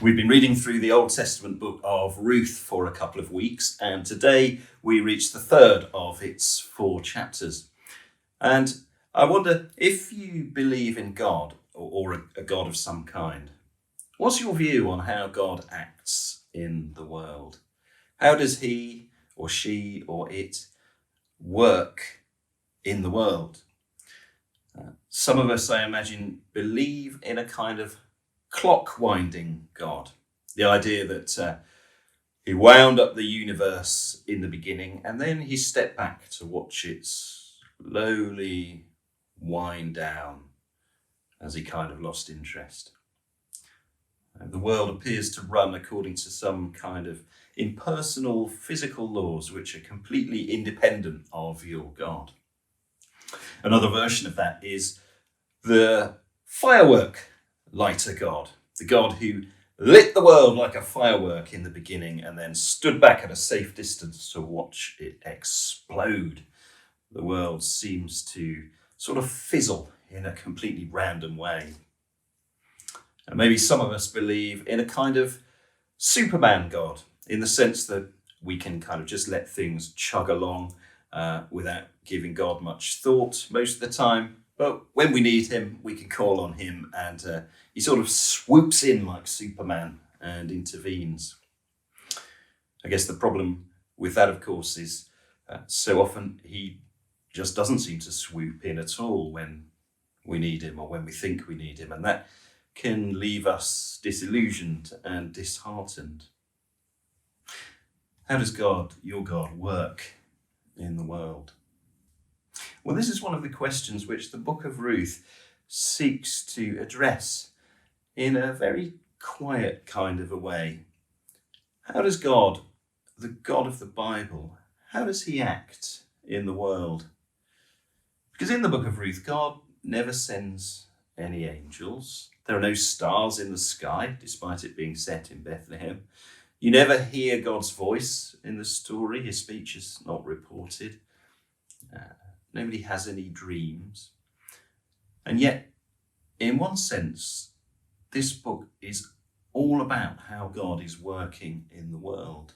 We've been reading through the Old Testament book of Ruth for a couple of weeks, and today we reach the third of its 4 chapters. And I wonder, if you believe in God or a God of some kind, what's your view on how God acts in the world? How does he or she or it work in the world? Some of us, I imagine, believe in a kind of clock-winding God. The idea that he wound up the universe in the beginning and then he stepped back to watch it slowly wind down as he kind of lost interest. The world appears to run according to some kind of impersonal physical laws which are completely independent of your God. Another version of that is the firework lighter God, the God who lit the world like a firework in the beginning and then stood back at a safe distance to watch it explode. The world seems to sort of fizzle in a completely random way. And maybe some of us believe in a kind of Superman God, in the sense that we can kind of just let things chug along without giving God much thought most of the time. But when we need him, we can call on him and he sort of swoops in like Superman and intervenes. I guess the problem with that, of course, is so often he just doesn't seem to swoop in at all when we need him or when we think we need him. And that can leave us disillusioned and disheartened. How does God, your God, work in the world? Well, this is one of the questions which the book of Ruth seeks to address in a very quiet kind of a way. How does God, the God of the Bible, how does he act in the world? Because in the book of Ruth, God never sends any angels. There are no stars in the sky, despite it being set in Bethlehem. You never hear God's voice in the story. His speech is not reported. Nobody has any dreams. And yet, in one sense, this book is all about how God is working in the world.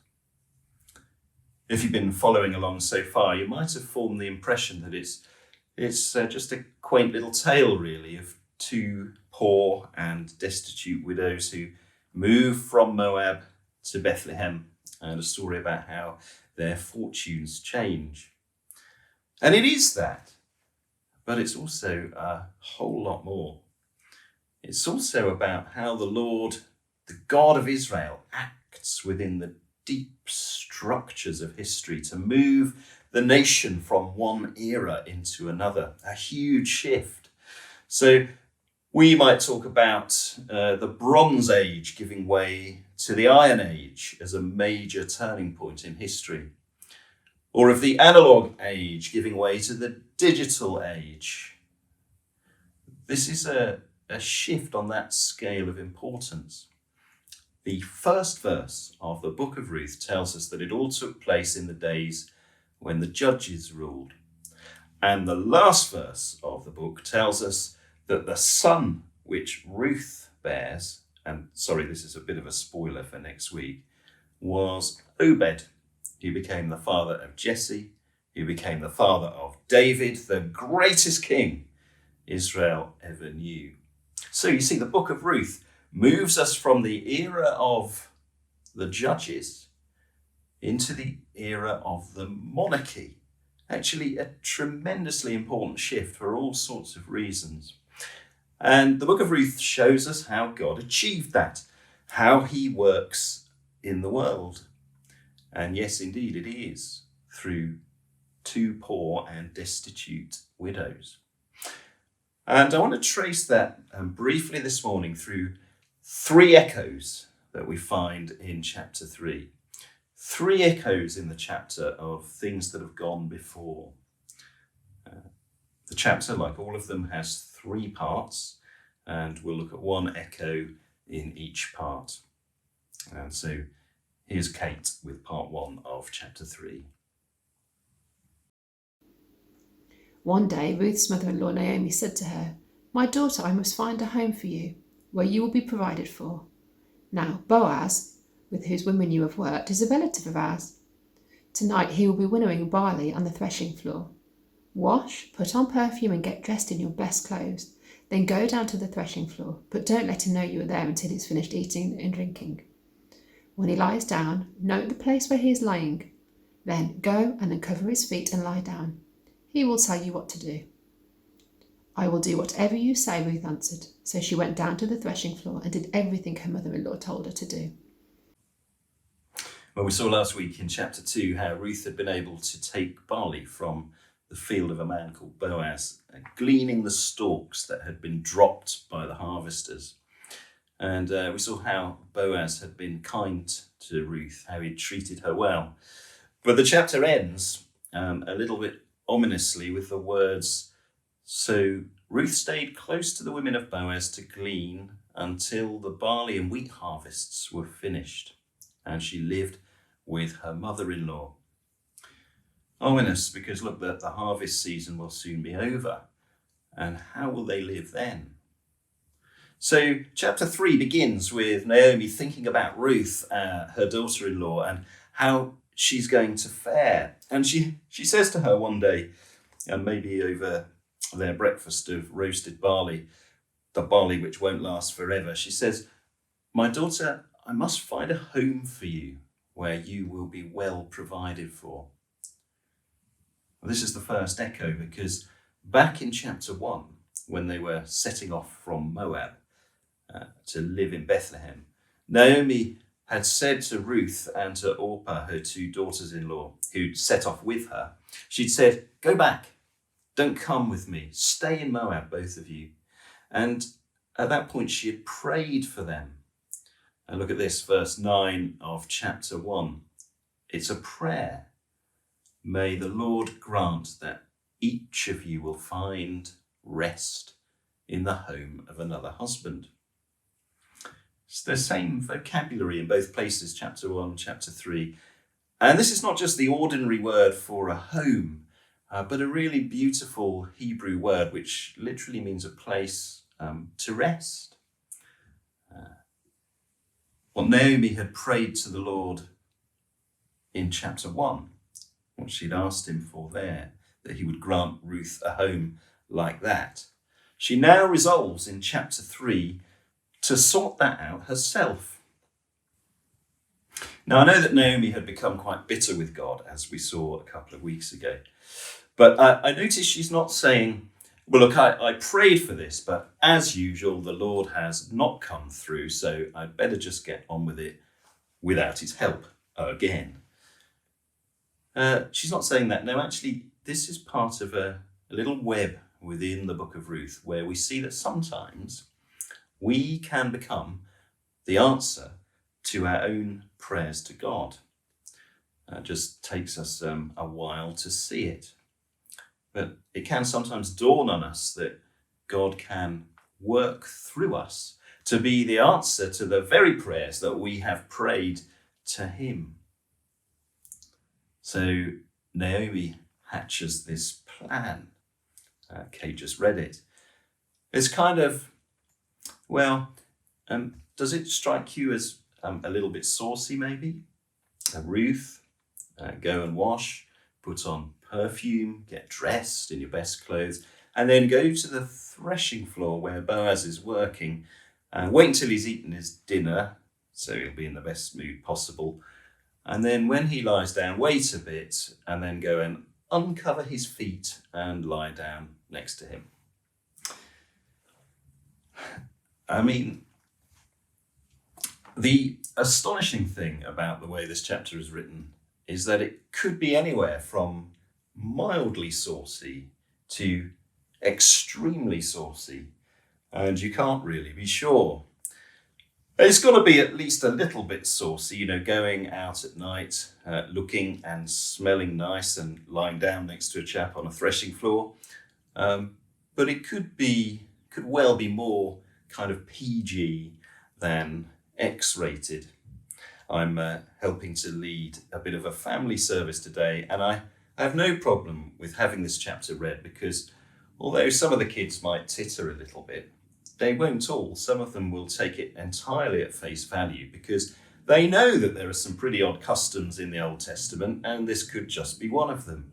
If you've been following along so far, you might have formed the impression that it's just a quaint little tale, really, of 2 poor and destitute widows who move from Moab to Bethlehem, and a story about how their fortunes change. And it is that, but it's also a whole lot more. It's also about how the Lord, the God of Israel, acts within the deep structures of history to move the nation from one era into another, a huge shift. So we might talk about the Bronze Age giving way to the Iron Age as a major turning point in history, or of the analog age giving way to the digital age. This is a shift on that scale of importance. The first verse of the book of Ruth tells us that it all took place in the days when the judges ruled. And the last verse of the book tells us that the son which Ruth bears, and sorry, this is a bit of a spoiler for next week, was Obed, who became the father of Jesse, who became the father of David, the greatest king Israel ever knew. So you see, the book of Ruth moves us from the era of the judges into the era of the monarchy. Actually, a tremendously important shift for all sorts of reasons. And the book of Ruth shows us how God achieved that, how he works in the world. And yes, indeed, it is through 2 poor and destitute widows. And I want to trace that briefly this morning through 3 echoes that we find in chapter 3. 3 echoes in the chapter of things that have gone before. The chapter, like all of them, has 3 parts, and we'll look at 1 echo in each part. And so here's Kate with part 1 of chapter 3. One day, Ruth's mother-in-law Naomi said to her, "My daughter, I must find a home for you, where you will be provided for. Now, Boaz, with whose women you have worked, is a relative of ours. Tonight he will be winnowing barley on the threshing floor. Wash, put on perfume, and get dressed in your best clothes. Then go down to the threshing floor, but don't let him know you are there until he's finished eating and drinking. When he lies down, note the place where he is lying. Then go and uncover his feet and lie down. He will tell you what to do. I will do whatever you say, Ruth answered. So she went down to the threshing floor and did everything her mother-in-law told her to do. Well, we saw last week in chapter 2 how Ruth had been able to take barley from the field of a man called Boaz, gleaning the stalks that had been dropped by the harvesters. And we saw how Boaz had been kind to Ruth, how he'd treated her well. But the chapter ends a little bit ominously with the words, "So Ruth stayed close to the women of Boaz to glean until the barley and wheat harvests were finished, and she lived with her mother-in-law." Ominous, because look, the harvest season will soon be over. And how will they live then? So chapter 3 begins with Naomi thinking about Ruth, her daughter-in-law, and how she's going to fare. And she says to her one day, and maybe over their breakfast of roasted barley, the barley which won't last forever, she says, "My daughter, I must find a home for you where you will be well provided for." Well, this is the first echo, because back in chapter 1, when they were setting off from Moab to live in Bethlehem, Naomi had said to Ruth and to Orpah, her two daughters-in-law, who'd set off with her, she'd said, "Go back, don't come with me, stay in Moab, both of you." And at that point, she had prayed for them. And look at this, verse 9 of chapter 1. It's a prayer. "May the Lord grant that each of you will find rest in the home of another husband." It's the same vocabulary in both places, chapter 1, chapter 3. And this is not just the ordinary word for a home, but a really beautiful Hebrew word which literally means a place to rest. What Naomi had prayed to the Lord in chapter 1, what she'd asked him for there, that he would grant Ruth a home like that, she now resolves in chapter 3 to sort that out herself. Now, I know that Naomi had become quite bitter with God, as we saw a couple of weeks ago. But I notice she's not saying, "Well, look, I prayed for this, but as usual, the Lord has not come through, so I'd better just get on with it without his help again." She's not saying that. No, actually, this is part of a little web within the book of Ruth, where we see that sometimes we can become the answer to our own prayers to God. It just takes us a while to see it. But it can sometimes dawn on us that God can work through us to be the answer to the very prayers that we have prayed to him. So Naomi hatches this plan. Kate just read it. It's kind of, well, does it strike you as a little bit saucy maybe? Ruth, go and wash, put on perfume, get dressed in your best clothes, and then go to the threshing floor where Boaz is working, and wait until he's eaten his dinner, so he'll be in the best mood possible. And then when he lies down, wait a bit, and then go and uncover his feet and lie down next to him. I mean, the astonishing thing about the way this chapter is written is that it could be anywhere from mildly saucy to extremely saucy, and you can't really be sure. It's got to be at least a little bit saucy, going out at night, looking and smelling nice and lying down next to a chap on a threshing floor. But it could well be more kind of PG than X-rated. I'm helping to lead a bit of a family service today, and I have no problem with having this chapter read, because although some of the kids might titter a little bit, they won't all. Some of them will take it entirely at face value because they know that there are some pretty odd customs in the Old Testament, and this could just be one of them.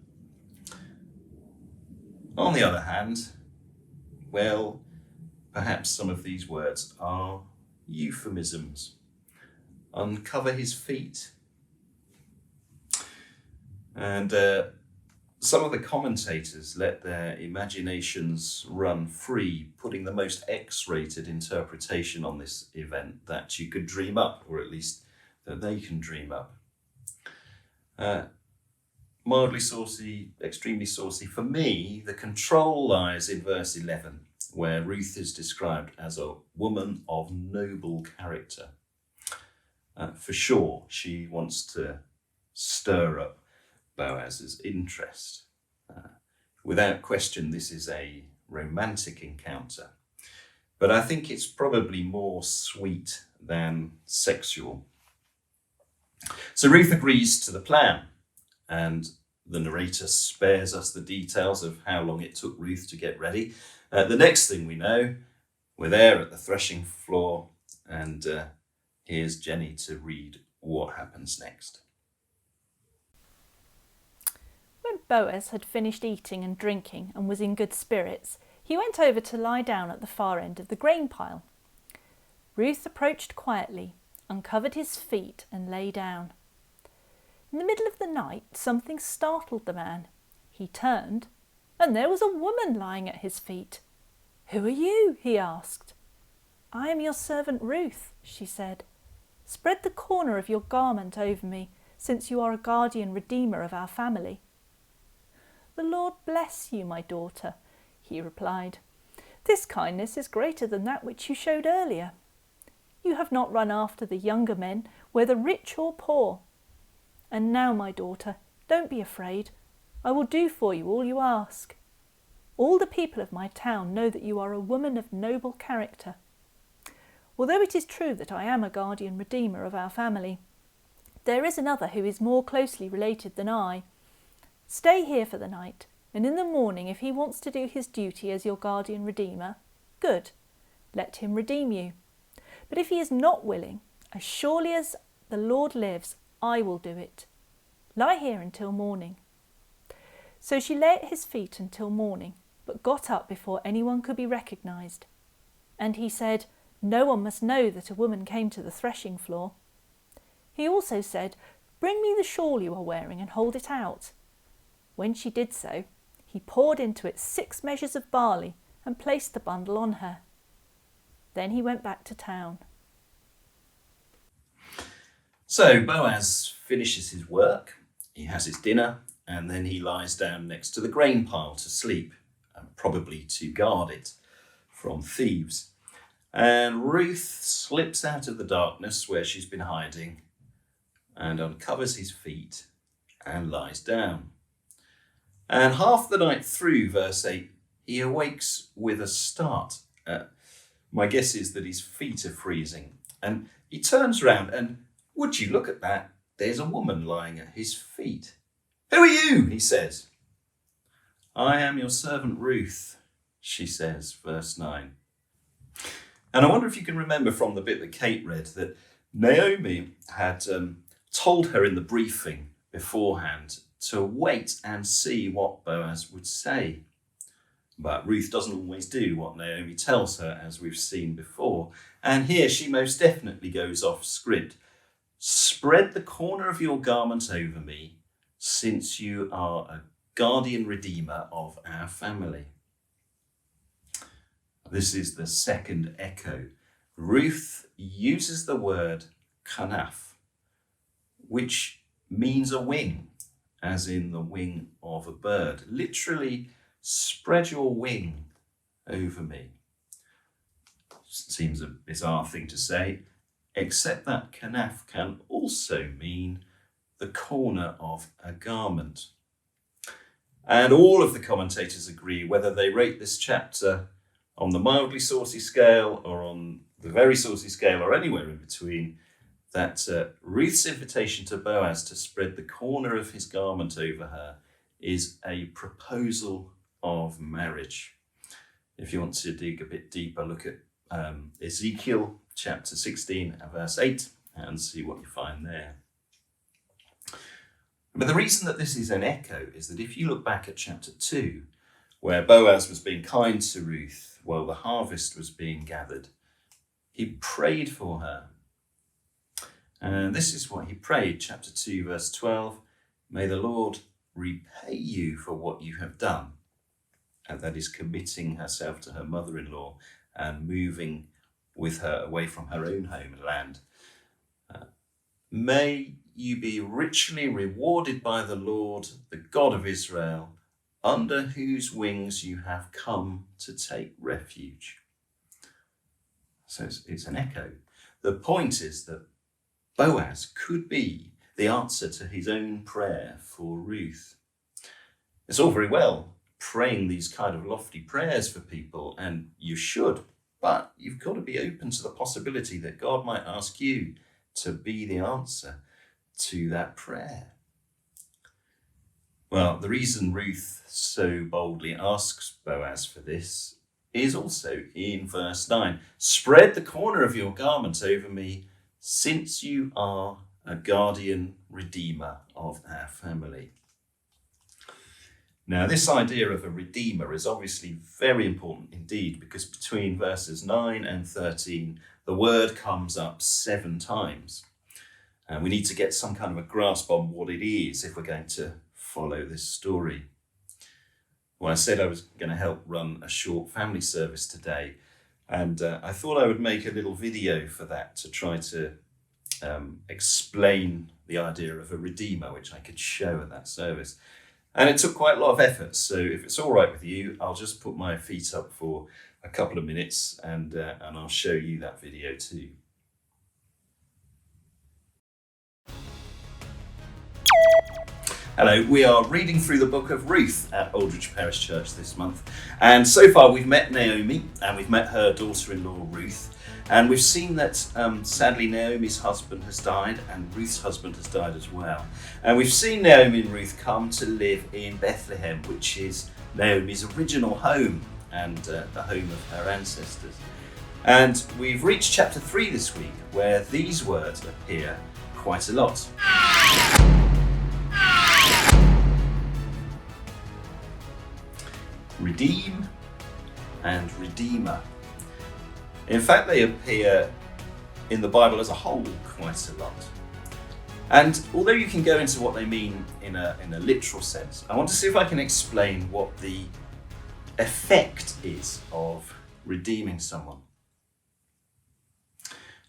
On the other hand, well, perhaps some of these words are euphemisms. Uncover his feet. And some of the commentators let their imaginations run free, putting the most X-rated interpretation on this event that you could dream up, or at least that they can dream up. Mildly saucy, extremely saucy. For me, the control lies in verse 11, where Ruth is described as a woman of noble character. For sure, she wants to stir up Boaz's interest. Without question, this is a romantic encounter, but I think it's probably more sweet than sexual. So Ruth agrees to the plan, and the narrator spares us the details of how long it took Ruth to get ready. The next thing we know, we're there at the threshing floor, and here's Jenny to read what happens next. When Boaz had finished eating and drinking and was in good spirits, he went over to lie down at the far end of the grain pile. Ruth approached quietly, uncovered his feet and lay down. In the middle of the night, something startled the man. He turned, and there was a woman lying at his feet. "Who are you?" he asked. "I am your servant Ruth," she said. "Spread the corner of your garment over me, since you are a guardian redeemer of our family." "The Lord bless you, my daughter," he replied. "This kindness is greater than that which you showed earlier. You have not run after the younger men, whether rich or poor. And now, my daughter, don't be afraid. I will do for you all you ask. All the people of my town know that you are a woman of noble character. Although it is true that I am a guardian redeemer of our family, there is another who is more closely related than I. Stay here for the night, and in the morning, if he wants to do his duty as your guardian redeemer, good, let him redeem you. But if he is not willing, as surely as the Lord lives, I will do it. Lie here until morning." So she lay at his feet until morning, but got up before anyone could be recognised. And he said, "No one must know that a woman came to the threshing floor." He also said, "Bring me the shawl you are wearing and hold it out." When she did so, he poured into it 6 measures of barley and placed the bundle on her. Then he went back to town. So Boaz finishes his work, he has his dinner, and then he lies down next to the grain pile to sleep, probably to guard it from thieves. And Ruth slips out of the darkness where she's been hiding and uncovers his feet and lies down. And half the night through, verse 8, he awakes with a start. My guess is that his feet are freezing. And he turns around and, would you look at that, there's a woman lying at his feet. "Who are you?" he says. "I am your servant Ruth," she says, verse 9. And I wonder if you can remember from the bit that Kate read that Naomi had told her in the briefing beforehand to wait and see what Boaz would say. But Ruth doesn't always do what Naomi tells her, as we've seen before. And here she most definitely goes off script. "Spread the corner of your garment over me, since you are a guardian redeemer of our family." This is the second echo. Ruth uses the word kanaf, which means a wing, as in the wing of a bird. Literally, spread your wing over me. Seems a bizarre thing to say, except that kanaf can also mean the corner of a garment. And all of the commentators agree, whether they rate this chapter on the mildly saucy scale or on the very saucy scale or anywhere in between, that Ruth's invitation to Boaz to spread the corner of his garment over her is a proposal of marriage. If you want to dig a bit deeper, look at Ezekiel chapter 16 and verse 8 and see what you find there. But the reason that this is an echo is that if you look back at chapter 2, where Boaz was being kind to Ruth while the harvest was being gathered, he prayed for her. And this is what he prayed, chapter 2, verse 12, "May the Lord repay you for what you have done." And that is committing herself to her mother-in-law and moving with her away from her own home and land. May you be richly rewarded by the Lord, the God of Israel, under whose wings you have come to take refuge. So it's an echo. The point is that Boaz could be the answer to his own prayer for Ruth. It's all very well praying these kind of lofty prayers for people, and you should, but you've got to be open to the possibility that God might ask you to be the answer to that prayer. Well, the reason Ruth so boldly asks Boaz for this is also in verse 9. "Spread the corner of your garment over me, since you are a guardian redeemer of our family." Now, this idea of a redeemer is obviously very important indeed, because between verses 9 and 13, the word comes up 7 times. And we need to get some kind of a grasp on what it is if we're going to follow this story. Well, I said I was going to help run a short family service today, and I thought I would make a little video for that to try to explain the idea of a redeemer, which I could show at that service. And it took quite a lot of effort, so if it's all right with you, I'll just put my feet up for a couple of minutes and I'll show you that video too. Hello, we are reading through the book of Ruth at Aldridge Parish Church this month. And so far we've met Naomi and we've met her daughter-in-law Ruth. And we've seen that sadly Naomi's husband has died and Ruth's husband has died as well. And we've seen Naomi and Ruth come to live in Bethlehem, which is Naomi's original home and the home of her ancestors. And we've reached chapter 3 this week, where these words appear quite a lot. Redeem and redeemer. In fact, they appear in the Bible as a whole quite a lot. And although you can go into what they mean in a literal sense, I want to see if I can explain what the effect is of redeeming someone.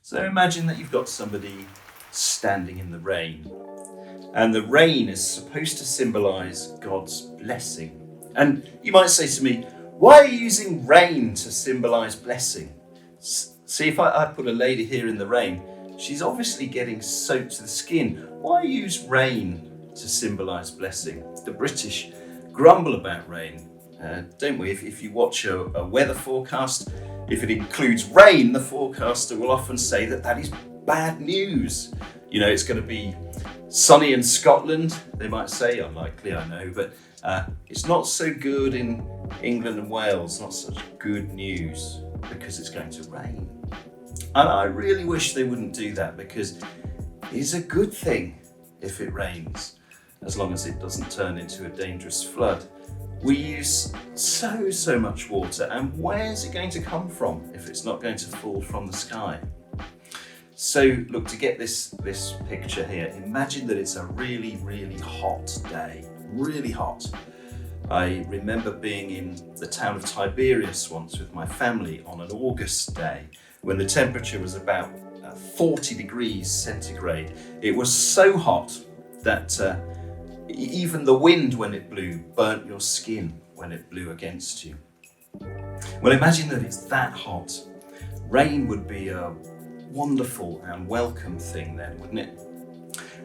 So imagine that you've got somebody standing in the rain, and the rain is supposed to symbolize God's blessing. And you might say to me, why are you using rain to symbolize blessing? See, if I put a lady here in the rain, she's obviously getting soaked to the skin. Why use rain to symbolise blessing? The British grumble about rain, don't we? If you watch a weather forecast, if it includes rain, the forecaster will often say that is bad news. You know, it's going to be sunny in Scotland, they might say, unlikely, I know, but it's not so good in England and Wales, not such good news because it's going to rain. And I really wish they wouldn't do that, because it's a good thing if it rains, as long as it doesn't turn into a dangerous flood. We use so much water, and where's it going to come from if it's not going to fall from the sky? So look, to get this picture here, imagine that it's a really hot day, really hot. I remember being in the town of Tiberias once with my family on an August day when the temperature was about 40 degrees centigrade. It was so hot that even the wind when it blew burnt your skin when it blew against you. Well, imagine that it's that hot. Rain would be a wonderful and welcome thing then, wouldn't it?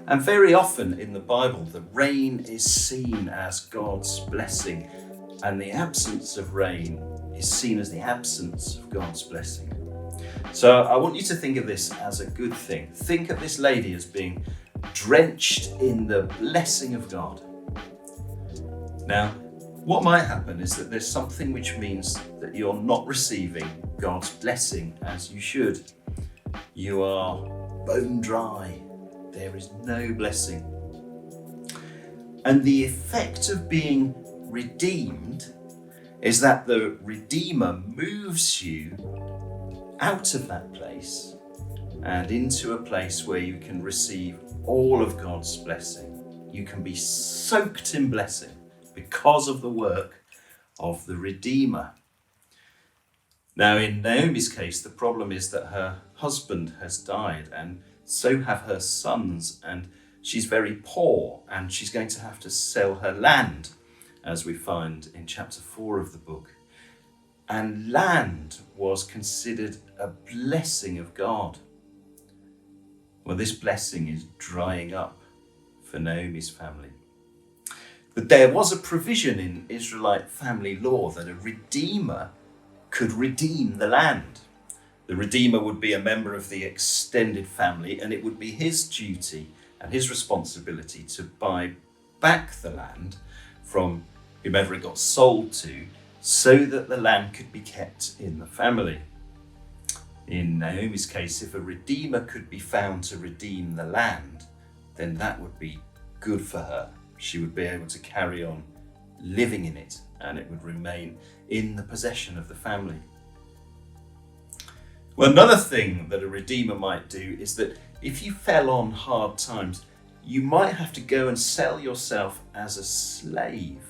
And very often in the Bible, the rain is seen as God's blessing, and the absence of rain is seen as the absence of God's blessing. So I want you to think of this as a good thing. Think of this lady as being drenched in the blessing of God. Now, What might happen is that there's something which means that you're not receiving God's blessing as you should. You are bone dry. There is no blessing. And the effect of being redeemed is that the Redeemer moves you out of that place and into a place where you can receive all of God's blessing. You can be soaked in blessing because of the work of the Redeemer. Now, in Naomi's case, the problem is that her husband has died, and so have her sons, and she's very poor, and she's going to have to sell her land, as we find in chapter 4 of the book. And land was considered a blessing of God. Well, this blessing is drying up for Naomi's family. But there was a provision in Israelite family law that a redeemer could redeem the land. The redeemer would be a member of the extended family, and it would be his duty and his responsibility to buy back the land from whomever it got sold to, so that the land could be kept in the family. In Naomi's case, if a redeemer could be found to redeem the land, then that would be good for her. She would be able to carry on living in it, and it would remain in the possession of the family. Well, another thing that a redeemer might do is that if you fell on hard times, you might have to go and sell yourself as a slave.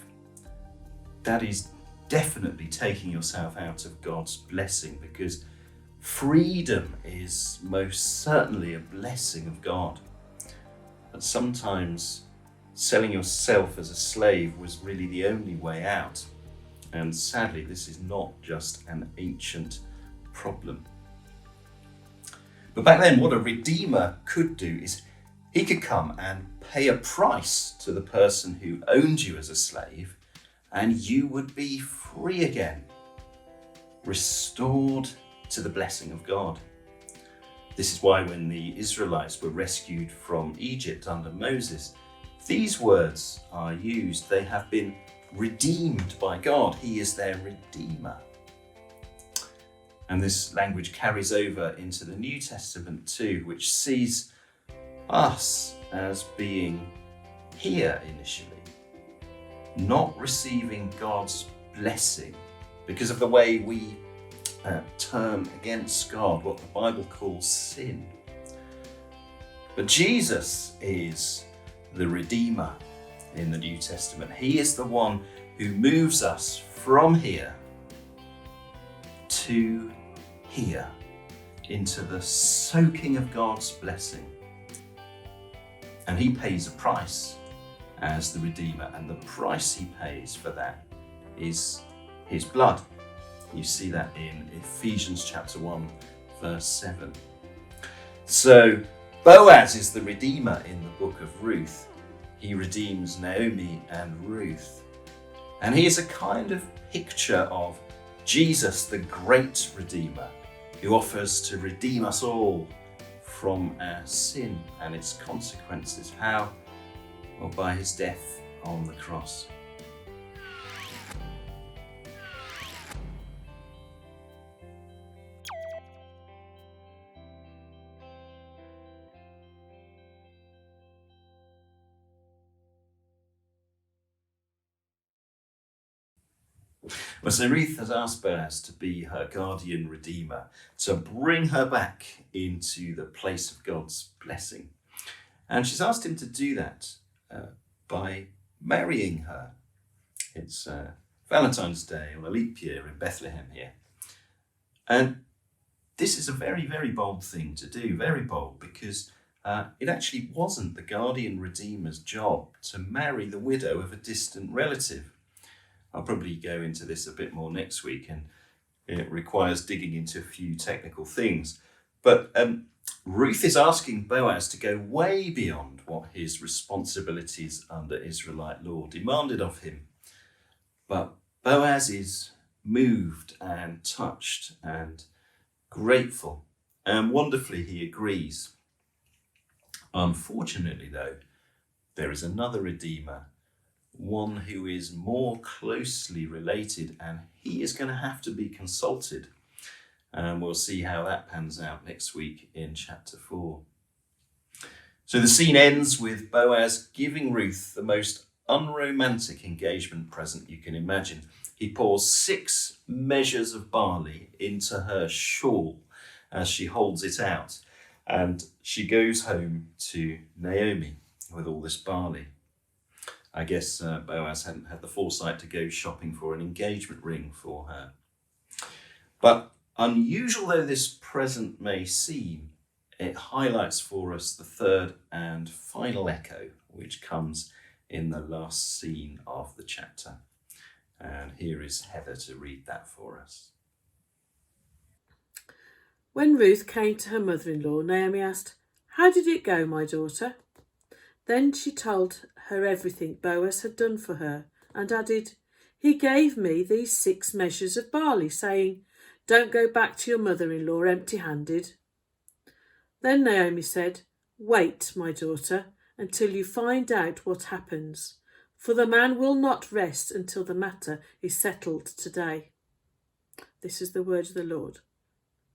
That is definitely taking yourself out of God's blessing, because freedom is most certainly a blessing of God. But sometimes selling yourself as a slave was really the only way out. And sadly, this is not just an ancient problem. But back then, what a redeemer could do is he could come and pay a price to the person who owned you as a slave, and you would be free again, restored to the blessing of God. This is why when the Israelites were rescued from Egypt under Moses, these words are used. They have been redeemed by God. He is their redeemer. And this language carries over into the New Testament too, which sees us as being here initially, not receiving God's blessing because of the way we turn against God, what the Bible calls sin. But Jesus is the Redeemer in the New Testament. He is the one who moves us from here to here, into the soaking of God's blessing. And he pays a price as the Redeemer, and the price he pays for that is his blood. You see that in Ephesians chapter 1, verse 7. So Boaz is the Redeemer in the book of Ruth. He redeems Naomi and Ruth. And he is a kind of picture of Jesus, the great Redeemer, who offers to redeem us all from our sin and its consequences. How? Well, by his death on the cross. Well, so Ruth has asked Boaz to be her guardian redeemer, to bring her back into the place of God's blessing. And she's asked him to do that by marrying her. It's Valentine's Day on a leap year in Bethlehem here. And this is a very, very bold thing to do, very bold, because it actually wasn't the guardian redeemer's job to marry the widow of a distant relative. I'll probably go into this a bit more next week, and it requires digging into a few technical things. But Ruth is asking Boaz to go way beyond what his responsibilities under Israelite law demanded of him. But Boaz is moved and touched and grateful, and wonderfully he agrees. Unfortunately, though, there is another redeemer one who is more closely related, and he is going to have to be consulted. And we'll see how that pans out next week in chapter 4. So the scene ends with Boaz giving Ruth the most unromantic engagement present you can imagine. He pours 6 measures of barley into her shawl as she holds it out, and she goes home to Naomi with all this barley. I guess Boaz hadn't had the foresight to go shopping for an engagement ring for her. But unusual though this present may seem, it highlights for us the third and final echo, which comes in the last scene of the chapter. And here is Heather to read that for us. When Ruth came to her mother-in-law, Naomi asked, "How did it go, my daughter?" Then she told her everything Boaz had done for her and added, "He gave me these 6 measures of barley, saying, 'Don't go back to your mother-in-law empty-handed.'" Then Naomi said, "Wait, my daughter, until you find out what happens, for the man will not rest until the matter is settled today." This is the word of the Lord.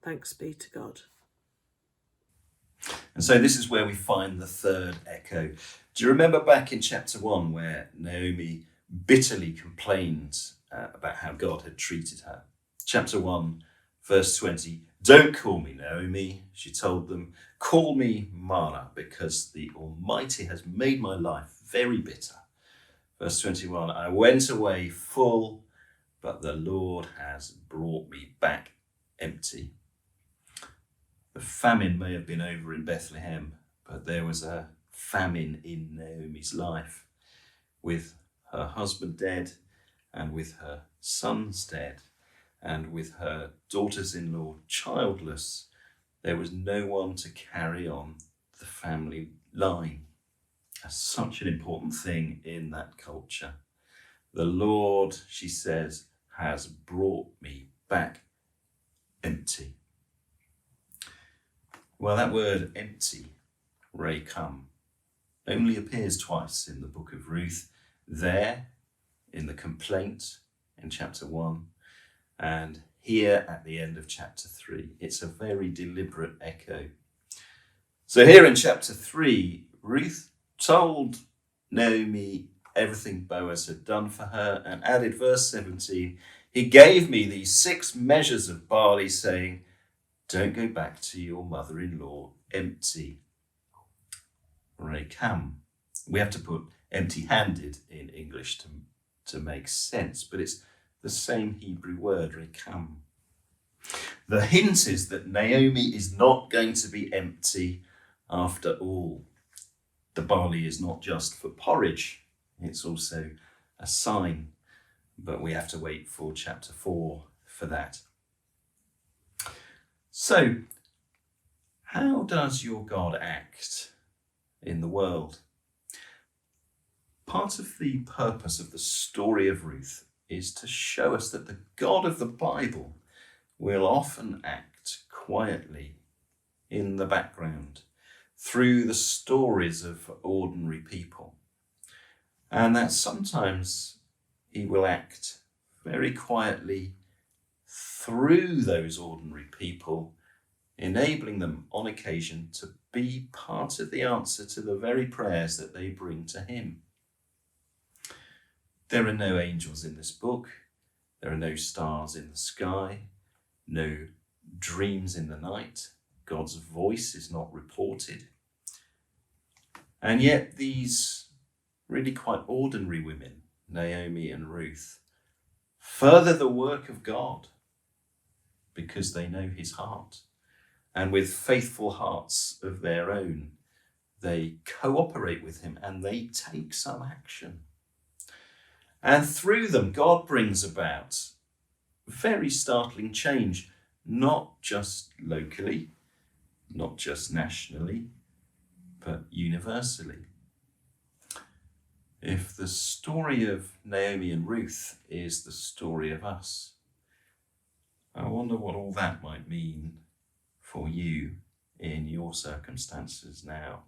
Thanks be to God. And so this is where we find the third echo. Do you remember back in chapter 1 where Naomi bitterly complained about how God had treated her? Chapter 1, verse 20, "Don't call me Naomi," she told them. "Call me Mara, because the Almighty has made my life very bitter." Verse 21, "I went away full, but the Lord has brought me back empty." The famine may have been over in Bethlehem, but there was a famine in Naomi's life, with her husband dead, and with her sons dead, and with her daughters-in-law childless. There was no one to carry on the family line. That's such an important thing in that culture. The Lord, she says, has brought me back empty. Well, that word empty, rekam, only appears twice in the book of Ruth. There, in the complaint in chapter 1, and here at the end of chapter 3. It's a very deliberate echo. So here in chapter 3, Ruth told Naomi everything Boaz had done for her and added verse 17, "He gave me these 6 measures of barley, saying, 'Don't go back to your mother-in-law empty.'" Rekam. We have to put empty-handed in English to make sense, but it's the same Hebrew word, rekam. The hint is that Naomi is not going to be empty after all. The barley is not just for porridge, it's also a sign, but we have to wait for chapter 4 for that. So, how does your God act in the world? Part of the purpose of the story of Ruth is to show us that the God of the Bible will often act quietly in the background through the stories of ordinary people. And that sometimes he will act very quietly through those ordinary people, enabling them on occasion to be part of the answer to the very prayers that they bring to him. There are no angels in this book. There are no stars in the sky, no dreams in the night. God's voice is not reported. And yet these really quite ordinary women, Naomi and Ruth, further the work of God because they know his heart. And with faithful hearts of their own, they cooperate with him and they take some action. And through them, God brings about very startling change, not just locally, not just nationally, but universally. If the story of Naomi and Ruth is the story of us, I wonder what all that might mean for you in your circumstances now.